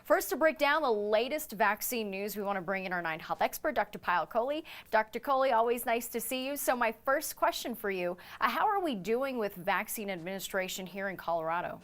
First, to break down the latest vaccine news, we want to bring in our 9 Health expert, Dr. Payal Kohli. Dr. Kohli, always nice to see you. So my first question for you, how are we doing with vaccine administration here in Colorado?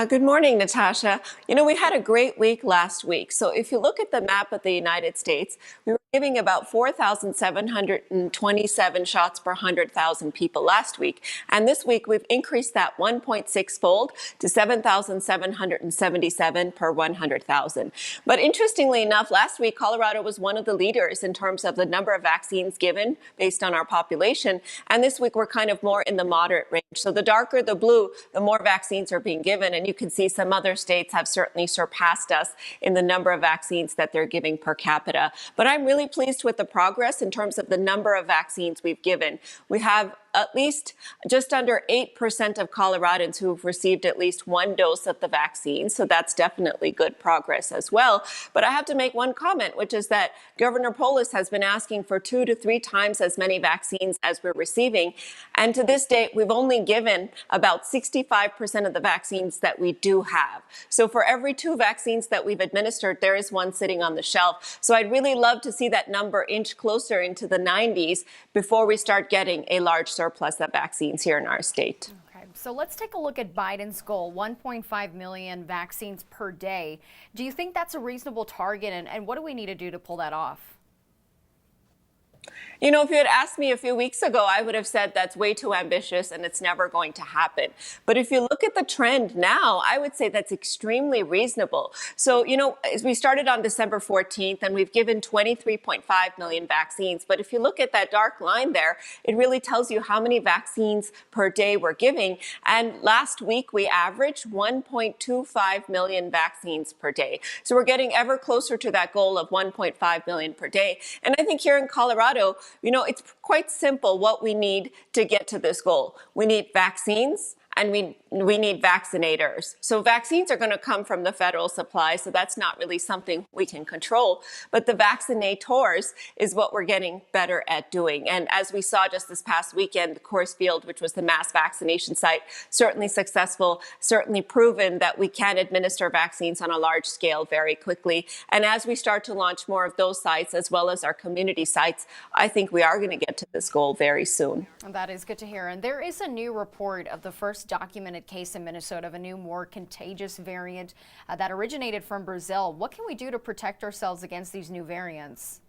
Good morning, Natasha. We had a great week last week. So if you look at the map of the United States, we were giving about 4,727 shots per 100,000 people last week. And this week, we've increased that 1.6-fold to 7,777 per 100,000. But interestingly enough, last week, Colorado was one of the leaders in terms of the number of vaccines given based on our population. And this week, we're kind of more in the moderate range. So the darker the blue, the more vaccines are being given. And you can see some other states have certainly surpassed us in the number of vaccines that they're giving per capita. But I'm really pleased with the progress in terms of the number of vaccines we've given. We have at least just under 8% of Coloradans who have received at least one dose of the vaccine. So that's definitely good progress as well. But I have to make one comment, which is that Governor Polis has been asking for 2 to 3 times as many vaccines as we're receiving. And to this date, we've only given about 65% of the vaccines that we do have. So for every 2 vaccines that we've administered, there is one sitting on the shelf. So I'd really love to see that number inch closer into the 90s before we start getting a large surplus of vaccines here in our state. Okay, so let's take a look at Biden's goal, 1.5 million vaccines per day. Do you think that's a reasonable target, and what do we need to do to pull that off? If you had asked me a few weeks ago, I would have said that's way too ambitious and it's never going to happen. But if you look at the trend now, I would say that's extremely reasonable. So, as we started on December 14th and we've given 23.5 million vaccines. But if you look at that dark line there, it really tells you how many vaccines per day we're giving. And last week, we averaged 1.25 million vaccines per day. So we're getting ever closer to that goal of 1.5 million per day. And I think here in Colorado, it's quite simple what we need to get to this goal. We need vaccines and we need vaccinators. So vaccines are going to come from the federal supply, so that's not really something we can control. But the vaccinators is what we're getting better at doing. And as we saw just this past weekend, the Coors Field, which was the mass vaccination site, certainly successful, certainly proven that we can administer vaccines on a large scale very quickly. And as we start to launch more of those sites, as well as our community sites, I think we are going to get to this goal very soon. That is good to hear. And there is a new report of the first documented case in Minnesota of a new, more contagious variant that originated from Brazil. What can we do to protect ourselves against these new variants?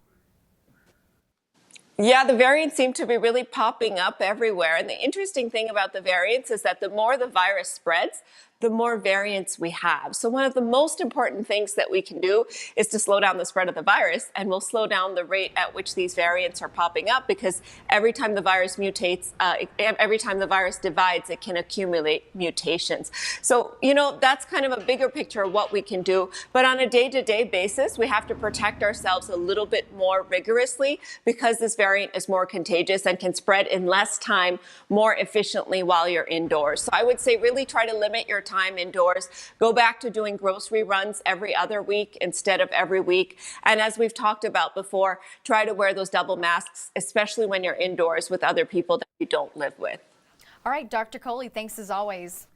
Yeah, the variants seem to be really popping up everywhere. And the interesting thing about the variants is that the more the virus spreads, the more variants we have. So one of the most important things that we can do is to slow down the spread of the virus, and we'll slow down the rate at which these variants are popping up, because every time the virus mutates, every time the virus divides, it can accumulate mutations. So, that's kind of a bigger picture of what we can do. But on a day-to-day basis, we have to protect ourselves a little bit more rigorously, because this variant is more contagious and can spread in less time more efficiently while you're indoors. So I would say really try to limit your time indoors. Go back to doing grocery runs every other week instead of every week. And as we've talked about before, try to wear those double masks, especially when you're indoors with other people that you don't live with. All right, Dr. Kohli, thanks as always.